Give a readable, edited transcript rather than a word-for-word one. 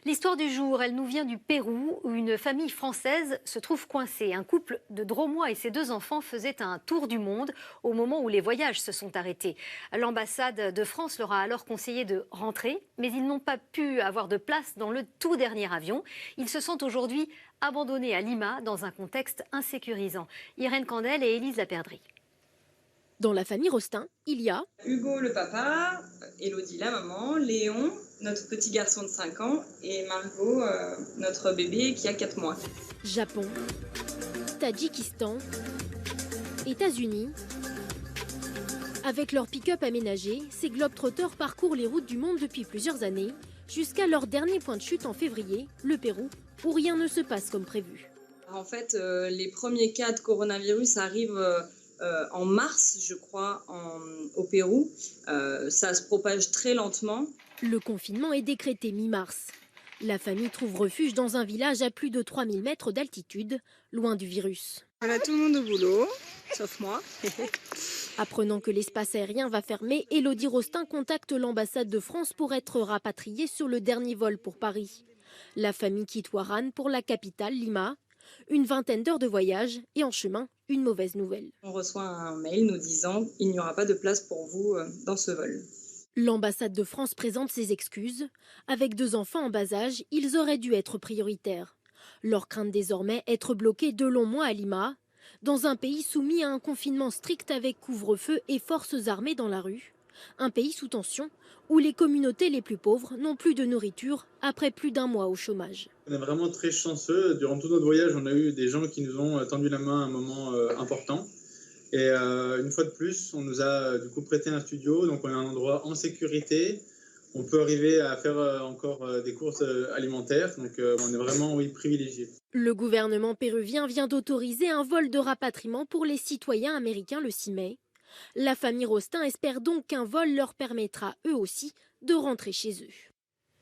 L'histoire du jour, elle nous vient du Pérou, où une famille française se trouve coincée. Un couple de Dromois et ses deux enfants faisaient un tour du monde au moment où les voyages se sont arrêtés. L'ambassade de France leur a alors conseillé de rentrer, mais ils n'ont pas pu avoir de place dans le tout dernier avion. Ils se sentent aujourd'hui abandonnés à Lima dans un contexte insécurisant. Irène Candel et Élise Laperdrie. Dans la famille Rostin, il y a Hugo le papa, Elodie la maman, Léon, notre petit garçon de 5 ans, et Margot, notre bébé qui a 4 mois. Japon, Tadjikistan, États-Unis. Avec leur pick-up aménagé, ces globetrotters parcourent les routes du monde depuis plusieurs années, jusqu'à leur dernier point de chute en février, le Pérou, où rien ne se passe comme prévu. En fait, les premiers cas de coronavirus arrivent en mars, je crois, au Pérou. Ça se propage très lentement. Le confinement est décrété mi-mars. La famille trouve refuge dans un village à plus de 3000 mètres d'altitude, loin du virus. Voilà tout le monde au boulot, sauf moi. Apprenant que l'espace aérien va fermer, Élodie Rostin contacte l'ambassade de France pour être rapatriée sur le dernier vol pour Paris. La famille quitte Ouaran pour la capitale, Lima. Une vingtaine d'heures de voyage et en chemin, une mauvaise nouvelle. On reçoit un mail nous disant « Il n'y aura pas de place pour vous dans ce vol ». L'ambassade de France présente ses excuses. Avec 2 enfants en bas âge, ils auraient dû être prioritaires. Leur crainte désormais être bloqués de longs mois à Lima, dans un pays soumis à un confinement strict avec couvre-feu et forces armées dans la rue. Un pays sous tension où les communautés les plus pauvres n'ont plus de nourriture après plus d'1 mois au chômage. On est vraiment très chanceux. Durant tout notre voyage, on a eu des gens qui nous ont tendu la main à un moment important. Et une fois de plus, on nous a du coup prêté un studio, donc on a un endroit en sécurité. On peut arriver à faire encore des courses alimentaires, donc on est vraiment privilégiés. Le gouvernement péruvien vient d'autoriser un vol de rapatriement pour les citoyens américains le 6 mai. La famille Rostin espère donc qu'un vol leur permettra eux aussi de rentrer chez eux.